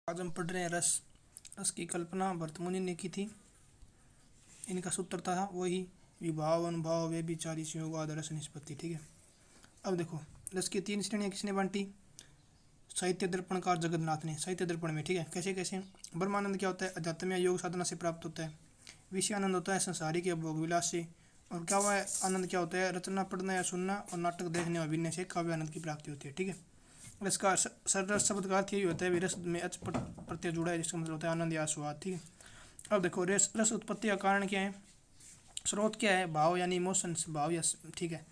आज हम पढ़ रहे हैं रस। रस की कल्पना भरतमुनि ने की थी। इनका सूत्र था वही विभाव अनुभाव व्यभिचारी संयोग रस निष्पत्ति। ठीक है। अब देखो, रस की तीन श्रेणियाँ किसने बांटी? साहित्य दर्पणकार जगन्नाथ ने साहित्य दर्पण में। ठीक है। कैसे कैसे? ब्रह्मानंद क्या होता है? अध्यात्म या योग साधना से प्राप्त होता है। विषय आनंद होता है संसारिक या भोग विलास से। और क्या हुआ है? आनंद क्या होता है? रचना पढ़ना या सुनना और नाटक देखने और अभिनय से काव्य आनंद की प्राप्ति होती है। ठीक है। रस का रस शब्द का अर्थ यही होता है, रस में अच प्रत्यय जुड़ा है, जिसका मतलब होता है आनंद या स्वाद। ठीक है। अब देखो, रस उत्पत्ति का कारण क्या है? स्रोत क्या है? भाव यानी इमोशंस, भाव या। ठीक है।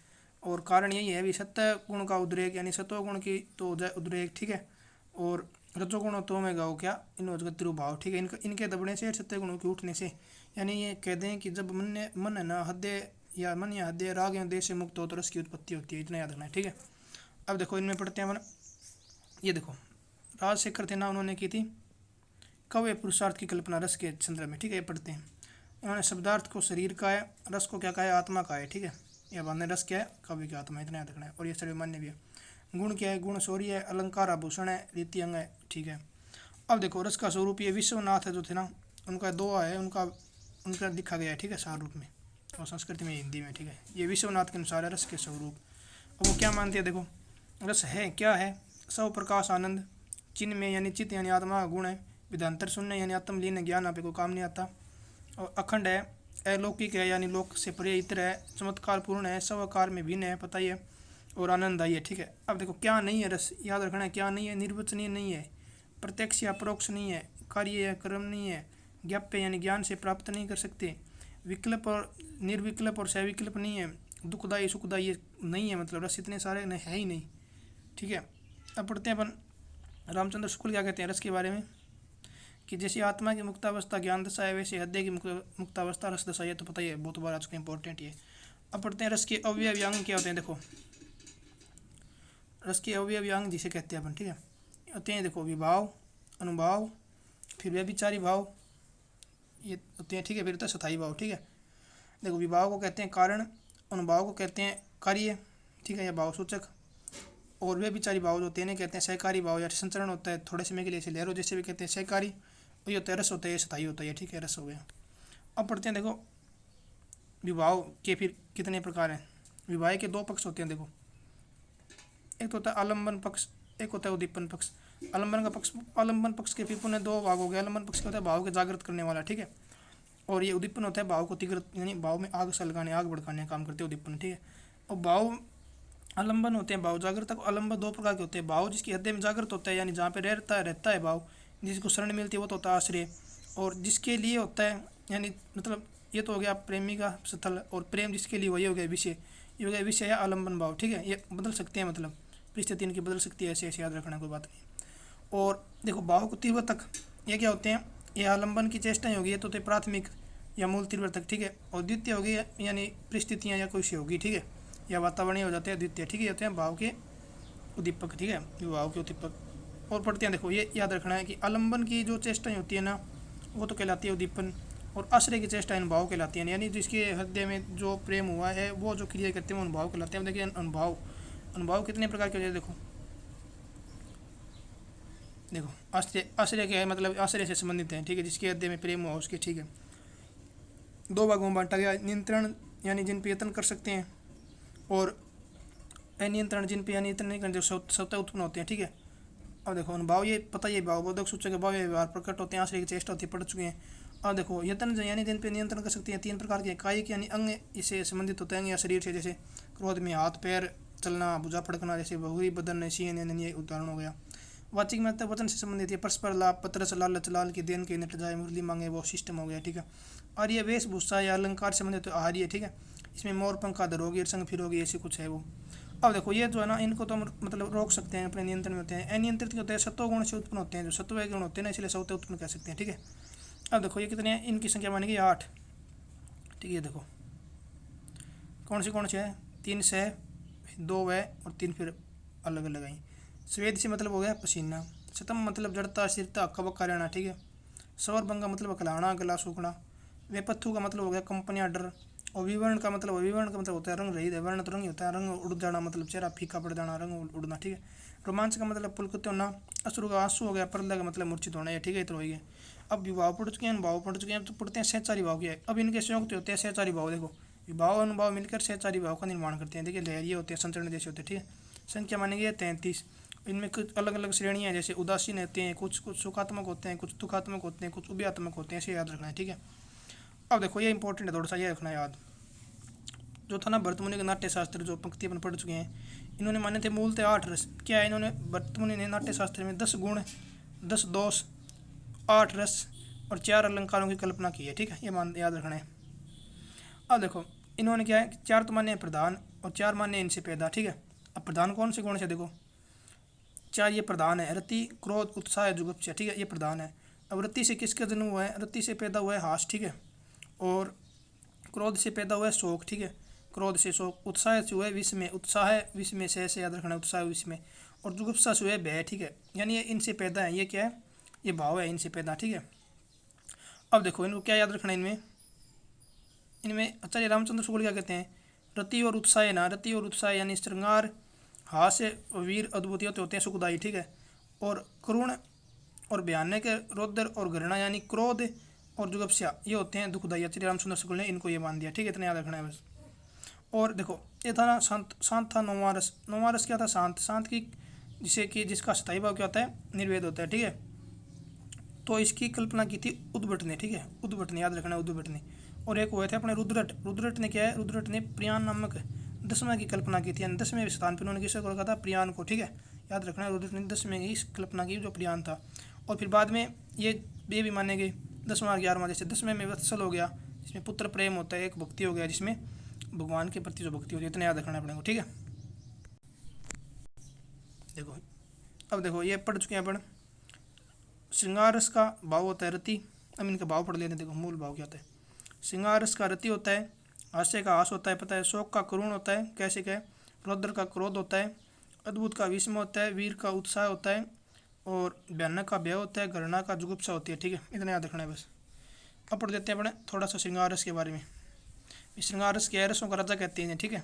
और कारण यही है भी सत्य गुण का उद्रेक यानी सत्व गुण की तो उद्रेक। ठीक है। और रजोगुण तो में गाओ क्या इन भाव। ठीक है। इनके दबने से सत्य गुणों के उठने से, यानी ये कह दें कि जब मन है ना हृदय या मन या हृदय राग या देश से मुक्त हो तो रस की उत्पत्ति होती है। इतना याद रखना है। ठीक है। अब देखो, इनमें पढ़ते हैं अपन। ये देखो, राजशेखर थे ना, उन्होंने की थी काव्य पुरुषार्थ की कल्पना रस के संदर्भ में। ठीक है। ये पढ़ते हैं। इन्होंने शब्दार्थ को शरीर का है, रस को क्या कहा है? आत्मा का है। ठीक है। यह बांधने रस क्या है? काव्य की आत्मा है। इतना याद रखना है। और ये सर्वमान्य भी है। गुण क्या है? गुण शौर्य है, अलंकार आभूषण है, रीति अंग है। ठीक है। अब देखो, रस का स्वरूप ये विश्वनाथ है जो थे ना, उनका दोहा है, उनका लिखा गया है। ठीक है। सार रूप में और संस्कृत में, हिंदी में। ठीक है। ये विश्वनाथ के अनुसार है रस के स्वरूप। अब वो क्या मानते हैं? देखो, रस है क्या है? सब प्रकाश आनंद, चिन्ह में यानी चित्त यानी आत्मा का गुण है, विधांतर शून्य यानी आत्मलीन ज्ञान आप को काम नहीं आता, और अखंड है, अलौकिक है यानी लोक से परे इतर है, चमत्कार पूर्ण है, सवकार में भिन्न है, पता ही है, और आनंददायी है। ठीक है। अब देखो, क्या नहीं है रस? याद रखना है। क्या नहीं है? निर्वचनीय नहीं है, प्रत्यक्ष या परोक्ष नहीं है, कार्य या कर्म नहीं है, ज्ञाप्य यानी ज्ञान से प्राप्त नहीं कर सकते, विकल्प और निर्विकल्प और सविकल्प नहीं है, दुखदायी सुखदायी नहीं है। मतलब रस इतने सारे नहीं है ही नहीं। ठीक है। अब पढ़ते हैं अपन। रामचंद्र शुक्ल क्या कहते हैं रस के बारे में कि जैसे आत्मा की मुक्तावस्था ज्ञान दशा है, वैसे हृदय की मुक्तावस्था रस दशा। ये तो पता ही है, बहुत बार आज का इंपॉर्टेंट ये। अब पढ़ते हैं रस के अवयव अंग क्या होते हैं। देखो, रस के अवयव अंग जिसे कहते हैं अपन। ठीक है। होते हैं देखो, विभाव, अनुभाव, फिर व्यभिचारी भाव, ये होते हैं। ठीक है। फिर होता है स्थायी भाव। ठीक है। देखो, विभाव को कहते हैं कारण, अनुभाव को कहते हैं कार्य। ठीक है, या भाव सूचक। और वे विचारी भाव जो होते हैं कहते हैं सहकारी भाव, या संचरण होता है थोड़े समय के लिए, लहरों जैसे भी कहते हैं सहकारी। वही होता है रस, होता है स्थायी होता है। ठीक है। रस हो गया। अब पढ़ते हैं। देखो, विभाव के फिर कितने प्रकार हैं? विवाह के दो पक्ष होते हैं। देखो, एक तो होता है आलम्बन पक्ष, एक होता है उद्दीपन पक्ष। आलम्बन पक्ष के फिर पुनः दो भाग हो गए। आलम्बन पक्ष का होता है भाव के जागृत करने वाला। ठीक है। और ये उद्दीपन होता है भाव को तीव्र यानी भाव में आग सलगाने, आग भड़काने का काम करते हैं उद्दीपन। ठीक है। और भाव आलम्बन होते हैं भाव जागृत। आलम्बन दो प्रकार के होते हैं। भाव जिसकी हृदय में जागृत होता है यानी जहाँ पे रहता है भाव, जिसको शरण मिलती है वो तो होता है आश्रय। और जिसके लिए होता है यानी मतलब ये तो हो गया प्रेमी का स्थल, और प्रेम जिसके लिए वही हो गया विषय। ये हो गया विषय या आलम्बन भाव। ठीक है। ये बदल सकते हैं, मतलब परिस्थिति इनकी बदल सकती है, ऐसे ऐसे याद रखना, कोई बात नहीं। और देखो, भाव को तीव्र तक ये क्या होते हैं? ये आलम्बन की चेष्टाएँ होगी, ये तो प्राथमिक या मूल तीव्र तक। ठीक है। और द्वितीय होगी यानी परिस्थितियाँ या कोई से होगी। ठीक है। या वातावरणीय हो जाते हैं द्वितीय। ठीक है। होते हैं भाव के उद्दीपक। ठीक है। भाव के उद्दीपक। और पढ़ते हैं। देखो, ये याद रखना है कि आलम्बन की जो चेष्टाएँ होती है ना, वो तो कहलाती है उद्दीपन, और आश्रय की चेष्टा अनुभाव कहलाती है, यानी जिसके हृदय में जो प्रेम हुआ है वो जो क्रिया करते हैं वो अनुभाव कहलाते हैं। देखिए, अनुभाव कितने प्रकार के होते हैं। देखो आश्रय क्या है? मतलब आश्रय से संबंधित है। ठीक है। जिसके हृदय में प्रेम हुआ उसके। ठीक है। दो भागों में बांटा गया। नियंत्रण यानी जिन पे यत्न कर सकते हैं, और अनियंत्रण जिन पे यानी यत्न नहीं करते, जो स्वतः उत्पन्न होते हैं। ठीक है। अब देखो, अनुभाव ये पता ही भाव बोधक सूचक भाव व्यवहार प्रकट होते हैं, आश्रय की चेष्टा होती है, पढ़ चुके हैं। अब देखो, यत्न यानी जिन पे नियंत्रण कर सकते हैं तीन प्रकार के। कायिक यानी अंग इससे संबंधित होते हैं या शरीर से, जैसे क्रोध में हाथ पैर चलना, भुजा फड़कना, जैसे बहुरी बदन सीन, ये उदाहरण हो गया। वाचिक में वचन से संबंधित है, परस्पर लाभ, पत्रस लालच, लाल की देन के नट जाए, मुरली मांगे, वो सिस्टम हो गया। ठीक है। और ये वेशभूषा या अलंकार से संबंधित आहार्य है। ठीक है। इसमें मोर पंखा धर होगी, संग फिर होगी, ऐसी कुछ है वो। अब देखो, ये जो है ना, इनको तो मतलब रोक सकते हैं, अपने नियंत्रण में होते हैं। अनियंत्रित होते हैं, सत्व गुण से उत्पन्न होते हैं, जो सत्व गुण होते हैं ना, इसलिए सत्व उत्पन्न कर सकते हैं। ठीक है। अब देखो, ये कितने हैं? इनकी संख्या मानेगी 8। ठीक है। देखो, कौन सी है? 3 से 2 व और 3 फिर अलग अलग आई। स्वेद से मतलब हो गया पसीना। शतम मतलब जड़ता स्थिरता अक्का बक्का रहना। ठीक है। सौर भंगा मतलब कहलाना, गला सूखना। वेपत्थु का मतलब हो गया कंपनियाँ, डर। और विवर्ण का मतलब होता है रंग रहित है, वर्ण तो रंग ही होता है, रंग उड़ जाना मतलब चेहरा फीका पड़ जाना, रंग उड़ना, ठीक है। रोमांच का मतलब पुलकित होना, अश्रु का आंसू हो गया, परदा का मतलब मूर्छित होना, ये ठीक है, तो हो गया। अब विभाव पढ़ चुके हैं, भाव पढ़ चुके हैं, तो पढ़ते हैं सहचारी भाव क्या है। अब इनके संयुक्त होते हैं सहचारी भाव। देखो विभाव अनुभाव मिलकर सहचारी भाव का निर्माण करते हैं। देखिए लहरिये होते हैं, संचरण जैसे होते हैं, ठीक है। संख्या मानी गई है 33। इनमें कुछ अलग अलग श्रेणियाँ हैं, जैसे उदासीन होते हैं, कुछ कुछ सुखात्मक होते हैं, कुछ दुखात्मक होते हैं, कुछ उभयात्मक होते हैं, ऐसे याद रखना है, ठीक है। अब देखो ये इंपॉर्टेंट है, थोड़ा सा ये रखना है याद। जो था ना भरत मुनि का नाट्य शास्त्र, जो पंक्ति अपन पढ़ चुके हैं, इन्होंने माने थे मूलतः 8 रस। क्या है, इन्होंने भरत मुनि ने नाट्य शास्त्र में 10 गुण, 10 दोष, 8 रस और 4 अलंकारों की कल्पना की है, ठीक है, ये मान याद रखना है। अब देखो इन्होंने क्या है, 4 तो माने प्रधान और 4 माने इनसे पैदा, ठीक है। अब प्रधान कौन से गुण से, देखो 4 ये प्रधान है, रति क्रोध उत्साह जुगुप्सा, ठीक है, ये प्रधान है। अब रति से किसका जन्म हुआ है, रति से पैदा हुआ है हास, ठीक है। और क्रोध से पैदा हुआ है शोक, ठीक है, क्रोध से शोक। उत्साह से हुआ है विस्मय, उत्साह है विस्मय से याद रखना है, उत्साह विस्मय। और जुगुप्सा से हुआ है भय, ठीक है, यानी ये इनसे पैदा है, ये क्या है, ये भाव है इनसे पैदा, ठीक है। अब देखो इनको क्या याद रखना है, इनमें इनमें आचार्य रामचंद्र शुक्ल क्या कहते हैं, रति और उत्साह ना, रति और उत्साह यानी श्रृंगार, हास्य, वीर, अद्भुत होते हैं सुखदायी, ठीक है। और करुण और भयानक, रौद्र और घृणा यानी क्रोध और जुगुप्सा ये होते हैं दुखदायी। आचार्य रामचंद्र शुक्ल ने इनको ये मान दिया, ठीक है, इतना याद रखना है बस। और देखो ये था ना शांत, शांत था नौवां रस। नौवां रस क्या था, शांत, शांत की जिसे कि जिसका स्थायी भाव क्या होता है, निर्वेद होता है, ठीक है। तो इसकी कल्पना की थी उद्भट ने, ठीक है, उद्भट ने याद रखना है, उद्भट ने। और एक हुए थे अपने रुद्रट, रुद्रट ने क्या है, रुद्रट ने प्रियान नामक 10वें की कल्पना की थी, यानी 10वें स्थान पर उन्होंने किसे को रखा था, प्रियान को, ठीक है, याद रखना है। रुद्रट ने 10वें की कल्पना की जो प्रियान था। और फिर बाद में ये भी माने गए 10वां 11वां, जैसे 10वें में वत्सल हो गया, जिसमें पुत्र प्रेम होता है, एक भक्ति हो गया जिसमें भगवान के प्रति जो भक्ति होती है, इतना याद रखना है अपने को, ठीक है। देखो अब देखो ये पढ़ चुके हैं अपन, श्रृंगार रस का भाव होता है रति। अब इनका भाव पढ़ लेते हैं। देखो मूल भाव क्या होता है, श्रृंगार रस का रति होता है, हास्य का हास होता है, पता है, शोक का करुण होता है, कैसे क्या है, रौद्र का क्रोध होता है, अद्भुत का विस्मय होता है, वीर का उत्साह होता है, और भयानक का भय होता है, घृणा का जुगुप्सा होती है, ठीक है, इतना याद रखना है बस। अब पढ़ देते हैं अपने थोड़ा सा श्रृंगार रस के बारे में। श्रृंगार रस के रसों का राजा कहते हैं, ठीक है,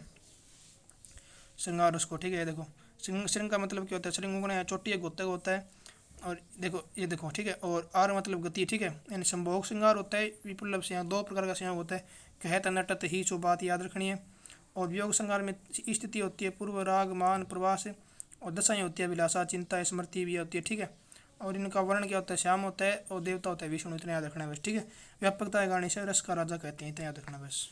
श्रृंगार रस को, ठीक है। देखो श्रृंग का मतलब क्या होता है, श्रृंग उगना है, चोटी एक गोता होता है। और देखो ये देखो, ठीक है, और आर मतलब गति, ठीक है, यानी संभोग श्रृंगार होता है, विपुल से यहाँ 2 प्रकार का संयोग होता है, कहत नटत ही, जो बात याद रखनी है। और वियोग श्रृंगार में स्थिति होती है, पूर्व राग मान प्रवास, और दशाएँ होती है, विलासा चिंता स्मृति भी होती है, ठीक है। और इनका वर्ण क्या होता है, श्याम होता है, और देवता होता है विष्णु, इतना याद रखना है बस, ठीक है। व्यापकता है गाने से रस का राजा कहते हैं, इतना याद रखना बस।